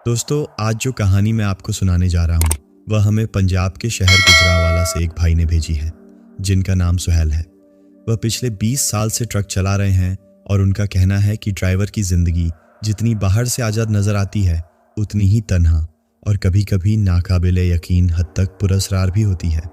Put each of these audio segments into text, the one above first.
दोस्तों, आज जो कहानी मैं आपको सुनाने जा रहा हूँ वह हमें पंजाब के शहर गुजरांवाला से एक भाई ने भेजी है, जिनका नाम सुहेल है। वह पिछले 20 साल से ट्रक चला रहे हैं और उनका कहना है कि ड्राइवर की जिंदगी जितनी बाहर से आज़ाद नजर आती है, उतनी ही तन्हा और कभी कभी नाकाबिले यकीन हद तक पुरस्कार भी होती है।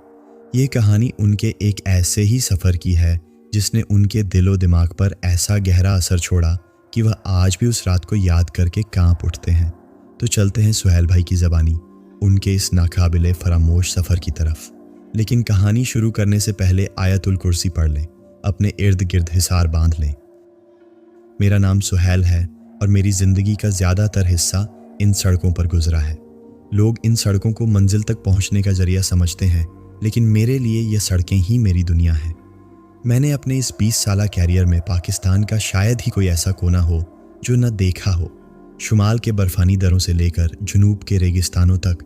ये कहानी उनके एक ऐसे ही सफ़र की है जिसने उनके दिलो दिमाग पर ऐसा गहरा असर छोड़ा कि वह आज भी उस रात को याद करके कांप उठते हैं। तो चलते हैं सुहेल भाई की ज़बानी उनके इस नाकाबिले फरामोश सफ़र की तरफ। लेकिन कहानी शुरू करने से पहले आयतुल कुर्सी पढ़ लें, अपने इर्द गिर्द हिसार बांध लें। मेरा नाम सुहेल है और मेरी ज़िंदगी का ज़्यादातर हिस्सा इन सड़कों पर गुजरा है। लोग इन सड़कों को मंजिल तक पहुंचने का जरिया समझते हैं, लेकिन मेरे लिए ये सड़कें ही मेरी दुनिया है। मैंने अपने इस 20 साला कैरियर में पाकिस्तान का शायद ही कोई ऐसा कोना हो जो न देखा हो। शुमाल के बर्फानी दरों से लेकर जुनूब के रेगिस्तानों तक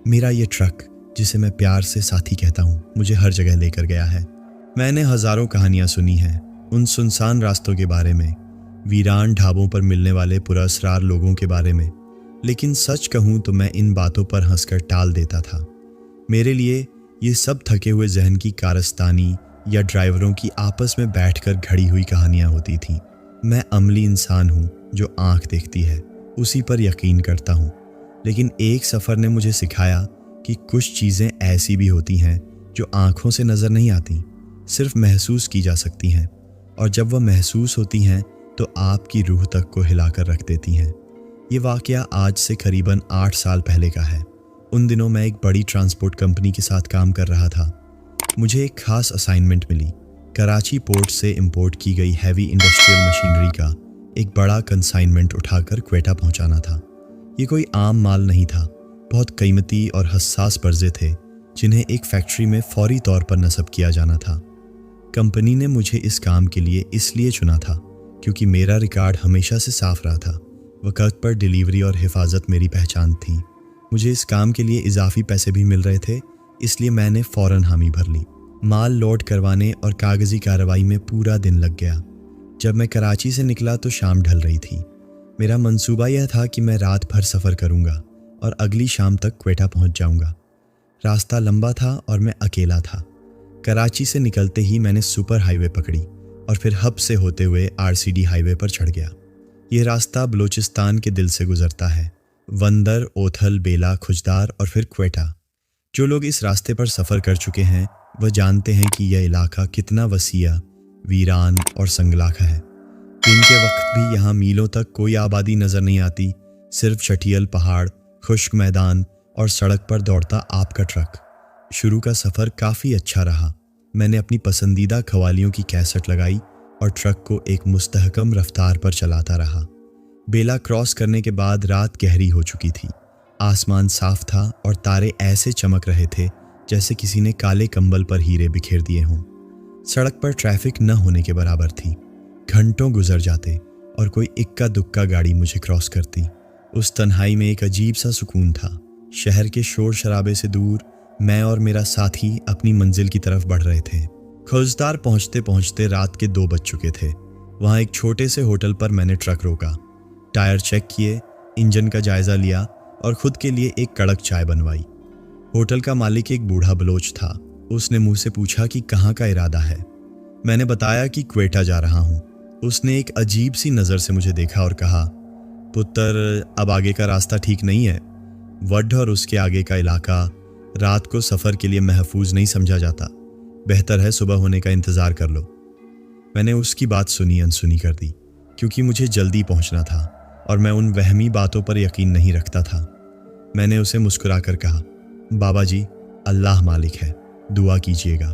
मेरा ये ट्रक, जिसे मैं प्यार से साथी कहता हूँ, मुझे हर जगह लेकर गया है। मैंने हज़ारों कहानियाँ सुनी हैं उन सुनसान रास्तों के बारे में, वीरान ढाबों पर मिलने वाले पुरस्कार लोगों के बारे में, लेकिन सच कहूँ तो मैं इन बातों पर हंसकर टाल देता था। मेरे लिए ये सब थके हुए जहन की कारस्तानी या ड्राइवरों की आपस में बैठकर घड़ी हुई कहानियाँ होती थीं। मैं अमली इंसान हूँ जो आँख देखती है, उसी पर यकीन करता हूँ। लेकिन एक सफ़र ने मुझे सिखाया कि कुछ चीज़ें ऐसी भी होती हैं जो आँखों से नज़र नहीं आती, सिर्फ महसूस की जा सकती हैं, और जब वह महसूस होती हैं तो आपकी रूह तक को हिलाकर रख देती हैं। ये वाक़या आज से करीबन 8 साल पहले का है। उन दिनों मैं एक बड़ी ट्रांसपोर्ट कंपनी के साथ काम कर रहा था। मुझे एक ख़ास असाइनमेंट मिली। कराची पोर्ट से इंपोर्ट की गई हैवी इंडस्ट्रियल मशीनरी का एक बड़ा कंसाइनमेंट उठाकर क्वेटा पहुंचाना था। ये कोई आम माल नहीं था, बहुत कीमती और हसास पर्जे थे जिन्हें एक फैक्ट्री में फौरी तौर पर नस्ब किया जाना था। कंपनी ने मुझे इस काम के लिए इसलिए चुना था क्योंकि मेरा रिकॉर्ड हमेशा से साफ रहा था। वक़्त पर डिलीवरी और हिफाजत मेरी पहचान थी। मुझे इस काम के लिए इजाफी पैसे भी मिल रहे थे, इसलिए मैंने फ़ौरन हामी भर ली। माल लोड करवाने और कागज़ी कार्रवाई में पूरा दिन लग गया। जब मैं कराची से निकला तो शाम ढल रही थी। मेरा मंसूबा यह था कि मैं रात भर सफ़र करूंगा और अगली शाम तक क्वेटा पहुंच जाऊंगा। रास्ता लंबा था और मैं अकेला था। कराची से निकलते ही मैंने सुपर हाईवे पकड़ी और फिर हब से होते हुए आरसीडी हाईवे पर चढ़ गया। ये रास्ता बलूचिस्तान के दिल से गुजरता है, वंदर, ओथल, बेला, खुजदार और फिर क्वेटा। जो लोग इस रास्ते पर सफ़र कर चुके हैं वह जानते हैं कि यह इलाका कितना वसीया, वीरान और संगलाखा है। दिन के वक्त भी यहाँ मीलों तक कोई आबादी नज़र नहीं आती, सिर्फ चटियल पहाड़, खुश्क मैदान और सड़क पर दौड़ता आपका ट्रक। शुरू का सफ़र काफ़ी अच्छा रहा। मैंने अपनी पसंदीदा कव्वालियों की कैसेट लगाई और ट्रक को एक मुस्तहकम रफ्तार पर चलाता रहा। बेला क्रॉस करने के बाद रात गहरी हो चुकी थी। आसमान साफ था और तारे ऐसे चमक रहे थे जैसे किसी ने काले कंबल पर हीरे बिखेर दिए हों। सड़क पर ट्रैफिक न होने के बराबर थी। घंटों गुजर जाते और कोई इक्का दुक्का गाड़ी मुझे क्रॉस करती। उस तन्हाई में एक अजीब सा सुकून था। शहर के शोर शराबे से दूर मैं और मेरा साथी अपनी मंजिल की तरफ बढ़ रहे थे। खुजदार पहुंचते पहुंचते रात के 2 बज चुके थे। वहाँ एक छोटे से होटल पर मैंने ट्रक रोका, टायर चेक किए, इंजन का जायज़ा लिया और ख़ुद के लिए एक कड़क चाय बनवाई। होटल का मालिक एक बूढ़ा बलोच था। उसने मुँह से पूछा कि कहाँ का इरादा है। मैंने बताया कि क्वेटा जा रहा हूँ। उसने एक अजीब सी नज़र से मुझे देखा और कहा, पुत्र, अब आगे का रास्ता ठीक नहीं है। वड और उसके आगे का इलाका रात को सफ़र के लिए महफूज नहीं समझा जाता। बेहतर है सुबह होने का इंतज़ार कर लो। मैंने उसकी बात सुनी अनसुनी कर दी, क्योंकि मुझे जल्दी पहुँचना था और मैं उन वहमी बातों पर यकीन नहीं रखता था। मैंने उसे मुस्कुराकर कहा, बाबा जी, अल्लाह मालिक है, दुआ कीजिएगा।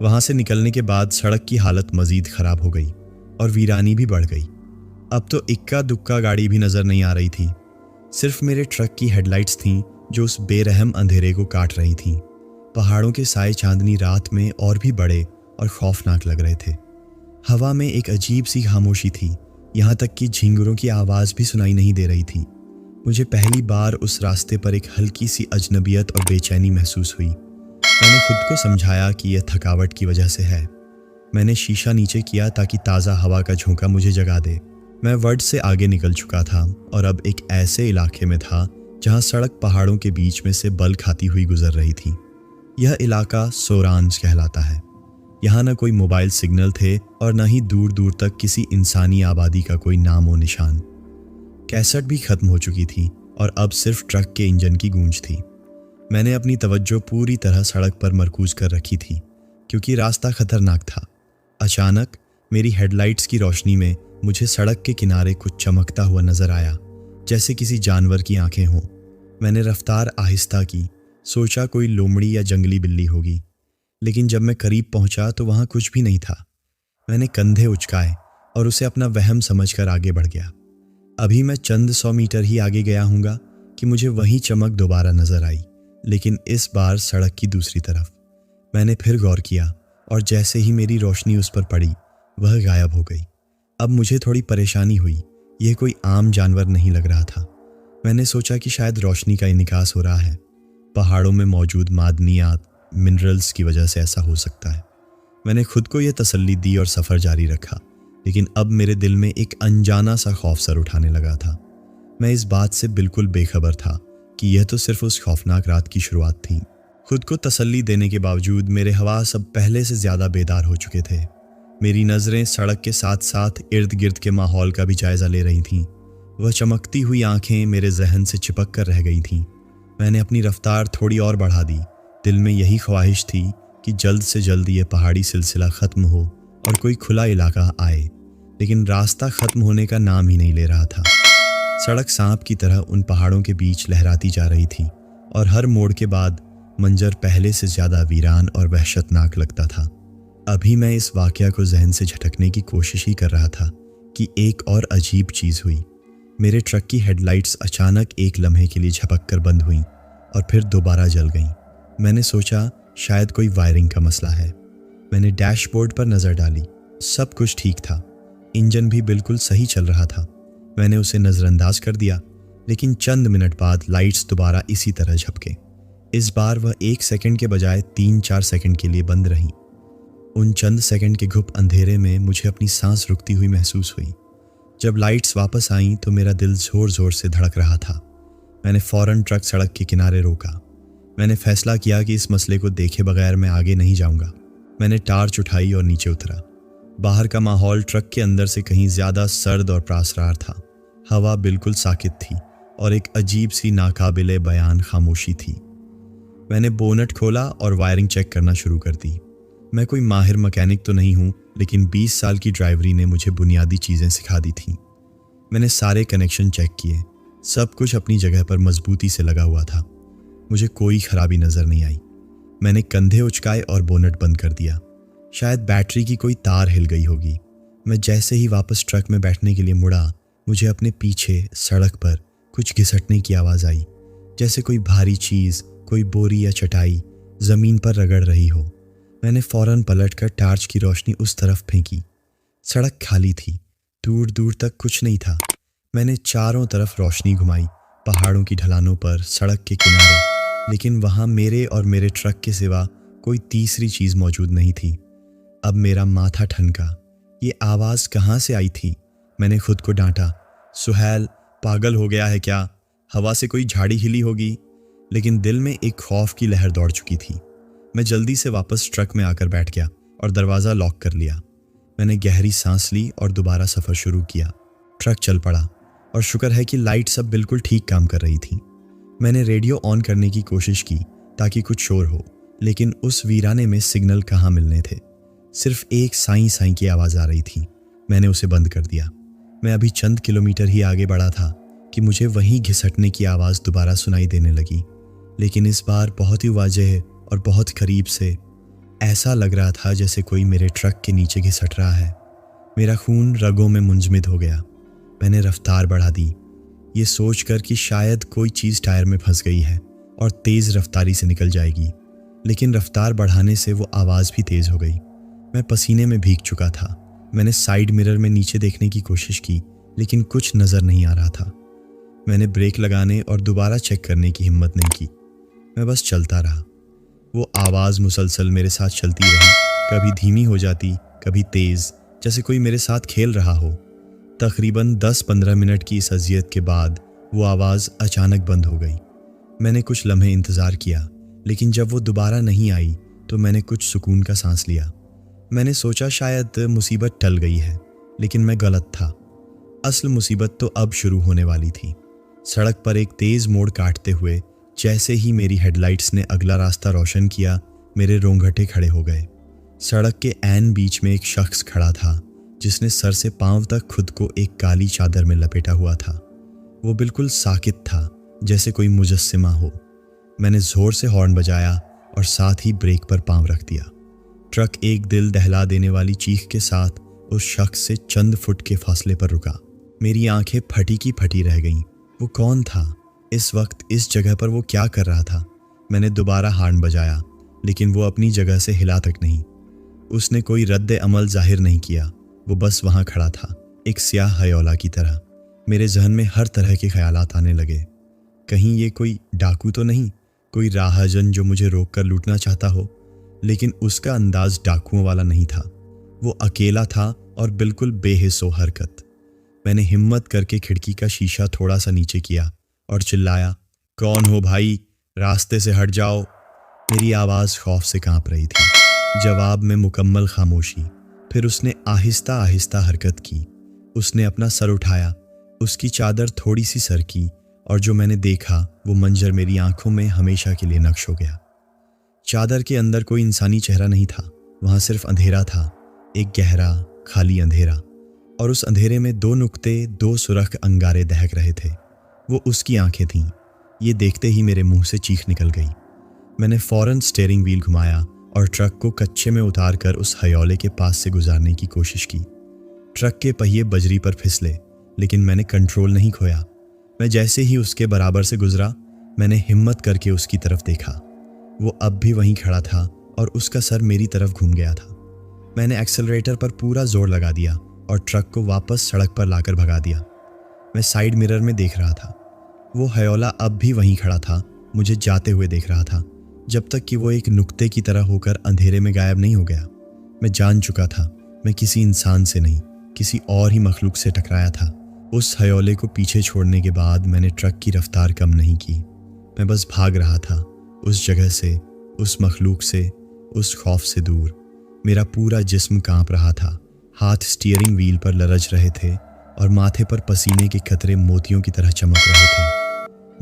वहाँ से निकलने के बाद सड़क की हालत मज़ीद ख़राब हो गई और वीरानी भी बढ़ गई। अब तो इक्का दुक्का गाड़ी भी नज़र नहीं आ रही थी। सिर्फ मेरे ट्रक की हेडलाइट्स थीं जो उस बेरहम अंधेरे को काट रही थीं। पहाड़ों के साए चांदनी रात में और भी बड़े और खौफनाक लग रहे थे। हवा में एक अजीब सी खामोशी थी, यहाँ तक कि झींगुरों की आवाज़ भी सुनाई नहीं दे रही थी। मुझे पहली बार उस रास्ते पर एक हल्की सी अजनबियत और बेचैनी महसूस हुई। मैंने खुद को समझाया कि यह थकावट की वजह से है। मैंने शीशा नीचे किया ताकि ताज़ा हवा का झोंका मुझे जगा दे। मैं वर्ड से आगे निकल चुका था और अब एक ऐसे इलाके में था जहां सड़क पहाड़ों के बीच में से बल खाती हुई गुजर रही थी। यह इलाका सोरांज कहलाता है। यहाँ न कोई मोबाइल सिग्नल थे और न ही दूर दूर तक किसी इंसानी आबादी का कोई नाम व निशान। कैसेट भी खत्म हो चुकी थी और अब सिर्फ ट्रक के इंजन की गूंज थी। मैंने अपनी तवज्जो पूरी तरह सड़क पर मरकूज कर रखी थी क्योंकि रास्ता खतरनाक था। अचानक मेरी हेडलाइट्स की रोशनी में मुझे सड़क के किनारे कुछ चमकता हुआ नजर आया, जैसे किसी जानवर की आंखें हों। मैंने रफ्तार आहिस्ता की, सोचा कोई लोमड़ी या जंगली बिल्ली होगी, लेकिन जब मैं करीब पहुंचा तो वहां कुछ भी नहीं था। मैंने कंधे उचकाए और उसे अपना वहम समझकर आगे बढ़ गया। अभी मैं चंद 100 मीटर ही आगे गया हूँगा कि मुझे वही चमक दोबारा नजर आई, लेकिन इस बार सड़क की दूसरी तरफ। मैंने फिर गौर किया और जैसे ही मेरी रोशनी उस पर पड़ी वह गायब हो गई। अब मुझे थोड़ी परेशानी हुई, यह कोई आम जानवर नहीं लग रहा था। मैंने सोचा कि शायद रोशनी का इन्हिकास हो रहा है, पहाड़ों में मौजूद मादनियात, मिनरल्स की वजह से ऐसा हो सकता है। मैंने खुद को यह तसल्ली दी और सफ़र जारी रखा, लेकिन अब मेरे दिल में एक अनजाना सा खौफ सर उठाने लगा था। मैं इस बात से बिल्कुल बेखबर था कि यह तो सिर्फ उस खौफनाक रात की शुरुआत थी। खुद को तसल्ली देने के बावजूद मेरे हवास अब पहले से ज़्यादा बेदार हो चुके थे। मेरी नज़रें सड़क के साथ साथ इर्द गिर्द के माहौल का भी जायज़ा ले रही थीं। वह चमकती हुई आंखें मेरे जहन से चिपक कर रह गई थीं। मैंने अपनी रफ्तार थोड़ी और बढ़ा दी। दिल में यही ख्वाहिश थी कि जल्द से जल्द ये पहाड़ी सिलसिला ख़त्म हो और कोई खुला इलाका आए, लेकिन रास्ता ख़त्म होने का नाम ही नहीं ले रहा था। सड़क सांप की तरह उन पहाड़ों के बीच लहराती जा रही थी और हर मोड़ के बाद मंजर पहले से ज़्यादा वीरान और वहशतनाक लगता था। अभी मैं इस वाक़या को जहन से झटकने की कोशिश ही कर रहा था कि एक और अजीब चीज़ हुई। मेरे ट्रक की हेडलाइट्स अचानक एक लम्हे के लिए झपक कर बंद हुईं और फिर दोबारा जल गईं। मैंने सोचा शायद कोई वायरिंग का मसला है। मैंने डैशबोर्ड पर नज़र डाली, सब कुछ ठीक था। इंजन भी बिल्कुल सही चल रहा था। मैंने उसे नज़रअंदाज कर दिया, लेकिन चंद मिनट बाद लाइट्स दोबारा इसी तरह झपके। इस बार वह 1 सेकंड के बजाय 3-4 सेकंड के लिए बंद रहीं। उन चंद सेकंड के घुप अंधेरे में मुझे अपनी सांस रुकती हुई महसूस हुई। जब लाइट्स वापस आईं तो मेरा दिल ज़ोर ज़ोर से धड़क रहा था। मैंने फ़ौरन ट्रक सड़क के किनारे रोका। मैंने फैसला किया कि इस मसले को देखे बगैर मैं आगे नहीं जाऊंगा। मैंने टार्च उठाई और नीचे उतरा। बाहर का माहौल ट्रक के अंदर से कहीं ज़्यादा सर्द और प्रासरार था। हवा बिल्कुल साकित थी और एक अजीब सी नाकाबिले बयान खामोशी थी। मैंने बोनट खोला और वायरिंग चेक करना शुरू कर दी। मैं कोई माहिर मैकेनिक तो नहीं हूँ, लेकिन 20 साल की ड्राइवरी ने मुझे बुनियादी चीज़ें सिखा दी थीं। मैंने सारे कनेक्शन चेक किए, सब कुछ अपनी जगह पर मजबूती से लगा हुआ था। मुझे कोई खराबी नज़र नहीं आई। मैंने कंधे उचकाए और बोनट बंद कर दिया। शायद बैटरी की कोई तार हिल गई होगी। मैं जैसे ही वापस ट्रक में बैठने के लिए मुड़ा, मुझे अपने पीछे सड़क पर कुछ घिसटने की आवाज़ आई, जैसे कोई भारी चीज़, कोई बोरी या चटाई ज़मीन पर रगड़ रही हो। मैंने फ़ौरन पलटकर टार्च की रोशनी उस तरफ फेंकी। सड़क खाली थी, दूर दूर तक कुछ नहीं था। मैंने चारों तरफ रोशनी घुमाई, पहाड़ों की ढलानों पर, सड़क के किनारे, लेकिन वहाँ मेरे और मेरे ट्रक के सिवा कोई तीसरी चीज़ मौजूद नहीं थी। अब मेरा माथा ठनका। ये आवाज़ कहाँ से आई थी? मैंने खुद को डांटा, सुहैल पागल हो गया है क्या? हवा से कोई झाड़ी हिली होगी। लेकिन दिल में एक खौफ की लहर दौड़ चुकी थी। मैं जल्दी से वापस ट्रक में आकर बैठ गया और दरवाज़ा लॉक कर लिया। मैंने गहरी सांस ली और दोबारा सफ़र शुरू किया। ट्रक चल पड़ा और शुक्र है कि लाइट सब बिल्कुल ठीक काम कर रही थी। मैंने रेडियो ऑन करने की कोशिश की ताकि कुछ शोर हो, लेकिन उस वीराने में सिग्नल कहाँ मिलने थे। सिर्फ एक साई साई की आवाज़ आ रही थी। मैंने उसे बंद कर दिया। मैं अभी चंद किलोमीटर ही आगे बढ़ा था कि मुझे वहीं घिसटने की आवाज़ दोबारा सुनाई देने लगी, लेकिन इस बार बहुत ही वाज़ेह और बहुत करीब से। ऐसा लग रहा था जैसे कोई मेरे ट्रक के नीचे घिसट रहा है। मेरा खून रगों में मुंजमद हो गया। मैंने रफ्तार बढ़ा दी, ये सोचकर कि शायद कोई चीज़ टायर में फंस गई है और तेज़ रफ्तारी से निकल जाएगी, लेकिन रफ्तार बढ़ाने से वो आवाज़ भी तेज़ हो गई। मैं पसीने में भीग चुका था। मैंने साइड मिरर में नीचे देखने की कोशिश की, लेकिन कुछ नज़र नहीं आ रहा था। मैंने ब्रेक लगाने और दोबारा चेक करने की हिम्मत नहीं की। मैं बस चलता रहा। वो आवाज़ मुसलसल मेरे साथ चलती रही, कभी धीमी हो जाती, कभी तेज़, जैसे कोई मेरे साथ खेल रहा हो। तकरीबन 10-15 मिनट की इस अजियत के बाद वो आवाज़ अचानक बंद हो गई। मैंने कुछ लम्हे इंतज़ार किया, लेकिन जब वो दोबारा नहीं आई तो मैंने कुछ सुकून का सांस लिया। मैंने सोचा शायद मुसीबत टल गई है, लेकिन मैं गलत था। असल मुसीबत तो अब शुरू होने वाली थी। सड़क पर एक तेज़ मोड़ काटते हुए जैसे ही मेरी हेडलाइट्स ने अगला रास्ता रोशन किया, मेरे रोंगटे खड़े हो गए। सड़क के ऐन बीच में एक शख्स खड़ा था जिसने सर से पांव तक खुद को एक काली चादर में लपेटा हुआ था। वो बिल्कुल साकित था, जैसे कोई मुजस्सिमा हो। मैंने ज़ोर से हॉर्न बजाया और साथ ही ब्रेक पर पांव रख दिया। ट्रक एक दिल दहला देने वाली चीख के साथ उस शख्स से चंद फुट के फासले पर रुका। मेरी आंखें फटी की फटी रह गईं। वो कौन था? इस वक्त इस जगह पर वो क्या कर रहा था? मैंने दोबारा हॉर्न बजाया, लेकिन वो अपनी जगह से हिला तक नहीं। उसने कोई रद्द अमल जाहिर नहीं किया। वो बस वहाँ खड़ा था, एक स्याह हयोला की तरह। मेरे जहन में हर तरह के ख्यालात आने लगे। कहीं ये कोई डाकू तो नहीं, कोई राहजन जो मुझे रोक कर लूटना चाहता हो? लेकिन उसका अंदाज डाकुओं वाला नहीं था। वो अकेला था और बिल्कुल बेहिस्सो हरकत। मैंने हिम्मत करके खिड़की का शीशा थोड़ा सा नीचे किया और चिल्लाया, कौन हो भाई? रास्ते से हट जाओ। मेरी आवाज़ खौफ से कांप रही थी। जवाब में मुकम्मल खामोशी। फिर उसने आहिस्ता आहिस्ता हरकत की। उसने अपना सर उठाया, उसकी चादर थोड़ी सी सरकी और जो मैंने देखा वो मंजर मेरी आंखों में हमेशा के लिए नक्श हो गया। चादर के अंदर कोई इंसानी चेहरा नहीं था। वहाँ सिर्फ अंधेरा था, एक गहरा खाली अंधेरा। और उस अंधेरे में दो नुक्ते, दो सुरख अंगारे दहक रहे थे। वो उसकी आंखें थीं। ये देखते ही मेरे मुंह से चीख निकल गई। मैंने फौरन स्टीयरिंग व्हील घुमाया और ट्रक को कच्चे में उतार कर उस हयोले के पास से गुजारने की कोशिश की। ट्रक के पहिए बजरी पर फिसले, लेकिन मैंने कंट्रोल नहीं खोया। मैं जैसे ही उसके बराबर से गुजरा, मैंने हिम्मत करके उसकी तरफ देखा। वो अब भी वहीं खड़ा था और उसका सर मेरी तरफ घूम गया था। मैंने एक्सेलरेटर पर पूरा जोर लगा दिया और ट्रक को वापस सड़क पर लाकर भगा दिया। मैं साइड मिरर में देख रहा था। वो हयोला अब भी वहीं खड़ा था, मुझे जाते हुए देख रहा था, जब तक कि वो एक नुक्ते की तरह होकर अंधेरे में गायब नहीं हो गया। मैं जान चुका था मैं किसी इंसान से नहीं, किसी और ही मखलूक से टकराया था। उस हयोले को पीछे छोड़ने के बाद मैंने ट्रक की रफ्तार कम नहीं की। मैं बस भाग रहा था, उस जगह से, उस मखलूक से, उस खौफ से दूर। मेरा पूरा जिस्म कांप रहा था, हाथ स्टीयरिंग व्हील पर लरज रहे थे और माथे पर पसीने के कतरे मोतियों की तरह चमक रहे थे।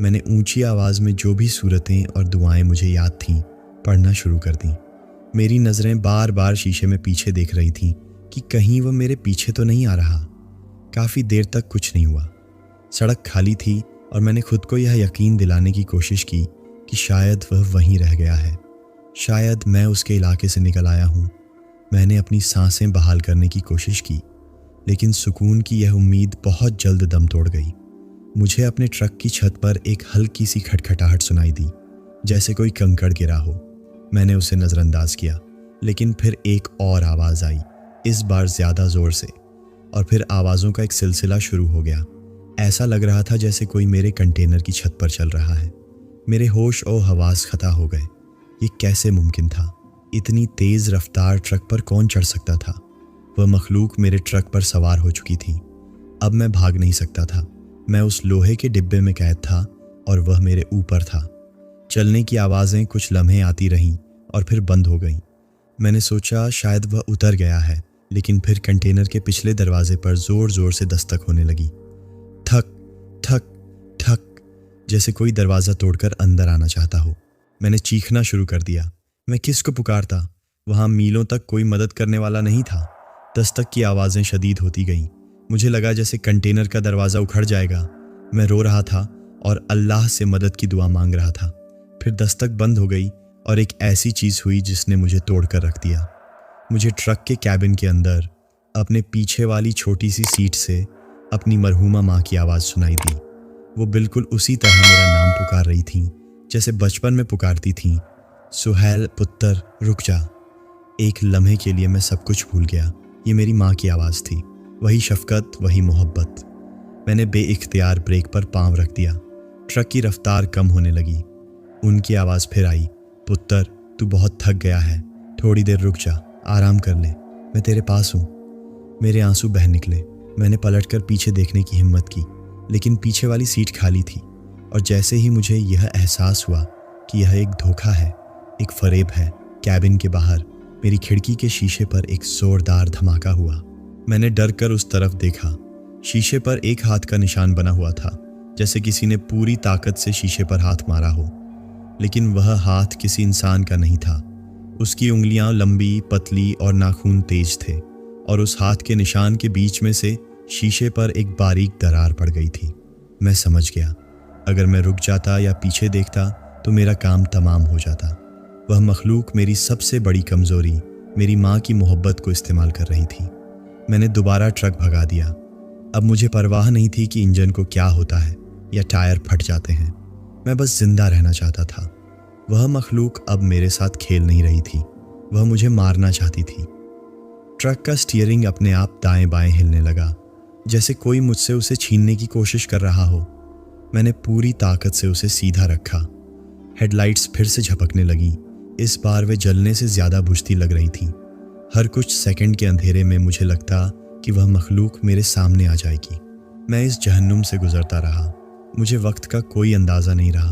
मैंने ऊंची आवाज़ में जो भी सूरतें और दुआएं मुझे याद थीं पढ़ना शुरू कर दी। मेरी नज़रें बार बार शीशे में पीछे देख रही थीं कि कहीं वह मेरे पीछे तो नहीं आ रहा। काफ़ी देर तक कुछ नहीं हुआ। सड़क खाली थी और मैंने खुद को यह यकीन दिलाने की कोशिश की कि शायद वह वहीं रह गया है, शायद मैं उसके इलाके से निकल आया हूँ। मैंने अपनी सांसें बहाल करने की कोशिश की, लेकिन सुकून की यह उम्मीद बहुत जल्द दम तोड़ गई। मुझे अपने ट्रक की छत पर एक हल्की सी खटखटाहट सुनाई दी, जैसे कोई कंकड़ गिरा हो। मैंने उसे नज़रअंदाज किया, लेकिन फिर एक और आवाज़ आई, इस बार ज़्यादा ज़ोर से, और फिर आवाज़ों का एक सिलसिला शुरू हो गया। ऐसा लग रहा था जैसे कोई मेरे कंटेनर की छत पर चल रहा है। मेरे होश और हवास खता हो गए। ये कैसे मुमकिन था? इतनी तेज़ रफ्तार ट्रक पर कौन चढ़ सकता था? वह मखलूक मेरे ट्रक पर सवार हो चुकी थी। अब मैं भाग नहीं सकता था। मैं उस लोहे के डिब्बे में कैद था और वह मेरे ऊपर था। चलने की आवाज़ें कुछ लम्हे आती रहीं और फिर बंद हो गईं। मैंने सोचा शायद वह उतर गया है, लेकिन फिर कंटेनर के पिछले दरवाजे पर ज़ोर ज़ोर से दस्तक होने लगी। ठक ठक ठक, जैसे कोई दरवाज़ा तोड़कर अंदर आना चाहता हो। मैंने चीखना शुरू कर दिया। मैं किसको पुकारता? वहाँ मीलों तक कोई मदद करने वाला नहीं था। दस्तक की आवाज़ें शदीद होती गईं। मुझे लगा जैसे कंटेनर का दरवाज़ा उखड़ जाएगा। मैं रो रहा था और अल्लाह से मदद की दुआ मांग रहा था। फिर दस्तक बंद हो गई और एक ऐसी चीज़ हुई जिसने मुझे तोड़ कर रख दिया। मुझे ट्रक के कैबिन के अंदर अपने पीछे वाली छोटी सी सीट से अपनी मरहूमा माँ की आवाज़ सुनाई दी। वो बिल्कुल उसी तरह मेरा नाम पुकार रही थी जैसे बचपन में पुकारती थीं, सुहैल पुत्र रुक जा। एक लम्हे के लिए मैं सब कुछ भूल गया। ये मेरी माँ की आवाज़ थी, वही शफकत, वही मोहब्बत। मैंने बेइख्तियार ब्रेक पर पांव रख दिया। ट्रक की रफ्तार कम होने लगी। उनकी आवाज़ फिर आई, पुत्र तू बहुत थक गया है, थोड़ी देर रुक जा, आराम कर ले, मैं तेरे पास हूँ। मेरे आंसू बह निकले। मैंने पलटकर पीछे देखने की हिम्मत की, लेकिन पीछे वाली सीट खाली थी। और जैसे ही मुझे यह एहसास हुआ कि यह एक धोखा है, एक फरेब है, कैबिन के बाहर मेरी खिड़की के शीशे पर एक जोरदार धमाका हुआ। मैंने डर कर उस तरफ देखा। शीशे पर एक हाथ का निशान बना हुआ था, जैसे किसी ने पूरी ताकत से शीशे पर हाथ मारा हो। लेकिन वह हाथ किसी इंसान का नहीं था। उसकी उंगलियां लंबी, पतली और नाखून तेज थे, और उस हाथ के निशान के बीच में से शीशे पर एक बारीक दरार पड़ गई थी। मैं समझ गया, अगर मैं रुक जाता या पीछे देखता तो मेरा काम तमाम हो जाता। वह मखलूक मेरी सबसे बड़ी कमजोरी, मेरी माँ की मोहब्बत को इस्तेमाल कर रही थी। मैंने दोबारा ट्रक भगा दिया। अब मुझे परवाह नहीं थी कि इंजन को क्या होता है या टायर फट जाते हैं। मैं बस जिंदा रहना चाहता था। वह मखलूक अब मेरे साथ खेल नहीं रही थी, वह मुझे मारना चाहती थी। ट्रक का स्टीयरिंग अपने आप दाएं बाएं हिलने लगा, जैसे कोई मुझसे उसे छीनने की कोशिश कर रहा हो। मैंने पूरी ताकत से उसे सीधा रखा। हेडलाइट्स फिर से झपकने लगी। इस बार वे जलने से ज्यादा बुझती लग रही थी। हर कुछ सेकंड के अंधेरे में मुझे लगता कि वह मखलूक मेरे सामने आ जाएगी। मैं इस जहन्नुम से गुजरता रहा। मुझे वक्त का कोई अंदाजा नहीं रहा।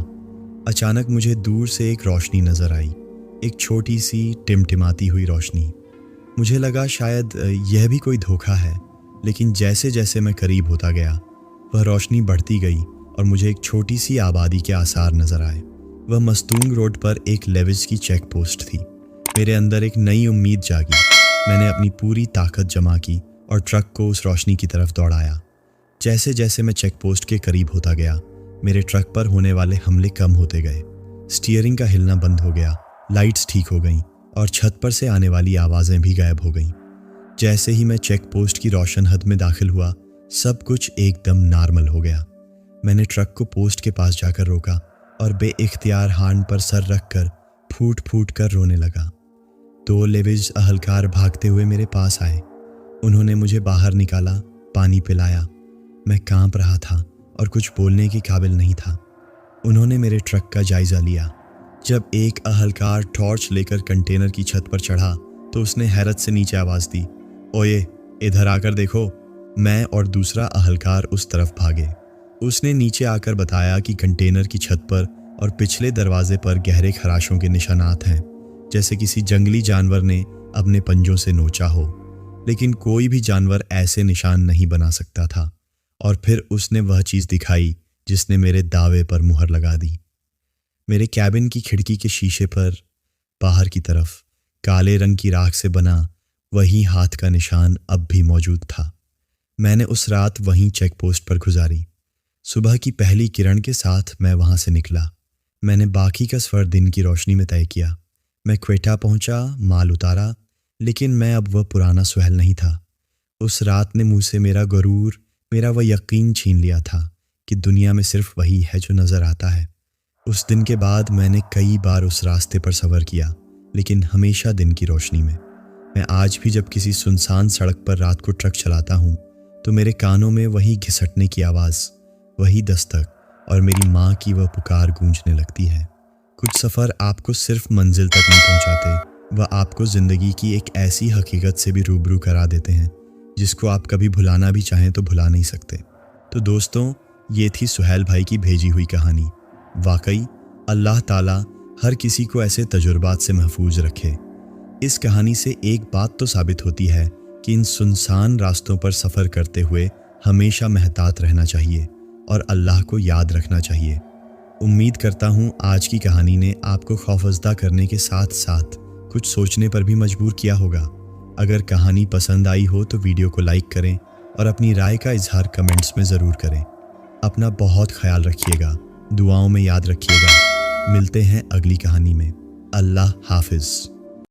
अचानक मुझे दूर से एक रोशनी नजर आई, एक छोटी सी टिमटिमाती हुई रोशनी। मुझे लगा शायद यह भी कोई धोखा है, लेकिन जैसे जैसे मैं करीब होता गया वह रोशनी बढ़ती गई और मुझे एक छोटी सी आबादी के आसार नजर आए। वह मस्तूंग रोड पर एक लेविज की चेक पोस्ट थी। मेरे अंदर एक नई उम्मीद जागी। मैंने अपनी पूरी ताकत जमा की और ट्रक को उस रोशनी की तरफ दौड़ाया। जैसे जैसे मैं चेक पोस्ट के करीब होता गया, मेरे ट्रक पर होने वाले हमले कम होते गए। स्टीयरिंग का हिलना बंद हो गया, लाइट्स ठीक हो गईं और छत पर से आने वाली आवाज़ें भी गायब हो गईं। जैसे ही मैं चेक पोस्ट की रोशन हद में दाखिल हुआ, सब कुछ एकदम नॉर्मल हो गया। मैंने ट्रक को पोस्ट के पास जाकर रोका और बेइख्तियार हांड पर सर रखकर फूट फूट कर रोने लगा। 2 लेविज अहलकार भागते हुए मेरे पास आए। उन्होंने मुझे बाहर निकाला, पानी पिलाया। मैं कांप रहा था और कुछ बोलने के काबिल नहीं था। उन्होंने मेरे ट्रक का जायजा लिया। जब एक अहलकार टॉर्च लेकर कंटेनर की छत पर चढ़ा तो उसने हैरत से नीचे आवाज़ दी, ओए इधर आकर देखो। मैं और दूसरा अहलकार उस तरफ भागे। उसने नीचे आकर बताया कि कंटेनर की छत पर और पिछले दरवाजे पर गहरे खराशों के निशानात हैं, जैसे किसी जंगली जानवर ने अपने पंजों से नोचा हो। लेकिन कोई भी जानवर ऐसे निशान नहीं बना सकता था। और फिर उसने वह चीज़ दिखाई जिसने मेरे दावे पर मुहर लगा दी। मेरे कैबिन की खिड़की के शीशे पर बाहर की तरफ काले रंग की राख से बना वही हाथ का निशान अब भी मौजूद था। मैंने उस रात वहीं चेक पोस्ट पर गुजारी। सुबह की पहली किरण के साथ मैं वहां से निकला। मैंने बाकी का सफ़र दिन की रोशनी में तय किया। मैं क्वेटा पहुंचा, माल उतारा, लेकिन मैं अब वह पुराना सुहेल नहीं था। उस रात ने मुझसे मेरा गुरूर, मेरा वह यकीन छीन लिया था कि दुनिया में सिर्फ वही है जो नज़र आता है। उस दिन के बाद मैंने कई बार उस रास्ते पर सफ़र किया, लेकिन हमेशा दिन की रोशनी में। मैं आज भी जब किसी सुनसान सड़क पर रात को ट्रक चलाता हूँ तो मेरे कानों में वही घिसटने की आवाज़, वही दस्तक और मेरी माँ की वह पुकार गूंजने लगती है। कुछ सफ़र आपको सिर्फ मंजिल तक नहीं पहुँचाते, वह आपको ज़िंदगी की एक ऐसी हकीकत से भी रूबरू करा देते हैं जिसको आप कभी भुलाना भी चाहें तो भुला नहीं सकते। तो दोस्तों, ये थी सुहेल भाई की भेजी हुई कहानी। वाकई अल्लाह ताला हर किसी को ऐसे तजुर्बात से महफूज रखे। इस कहानी से एक बात तो साबित होती है कि इन सुनसान रास्तों पर सफ़र करते हुए हमेशा महतात रहना चाहिए और अल्लाह को याद रखना चाहिए। उम्मीद करता हूँ आज की कहानी ने आपको खौफजदा करने के साथ साथ कुछ सोचने पर भी मजबूर किया होगा। अगर कहानी पसंद आई हो तो वीडियो को लाइक करें और अपनी राय का इजहार कमेंट्स में ज़रूर करें। अपना बहुत ख्याल रखिएगा, दुआओं में याद रखिएगा। मिलते हैं अगली कहानी में। अल्लाह हाफिज़।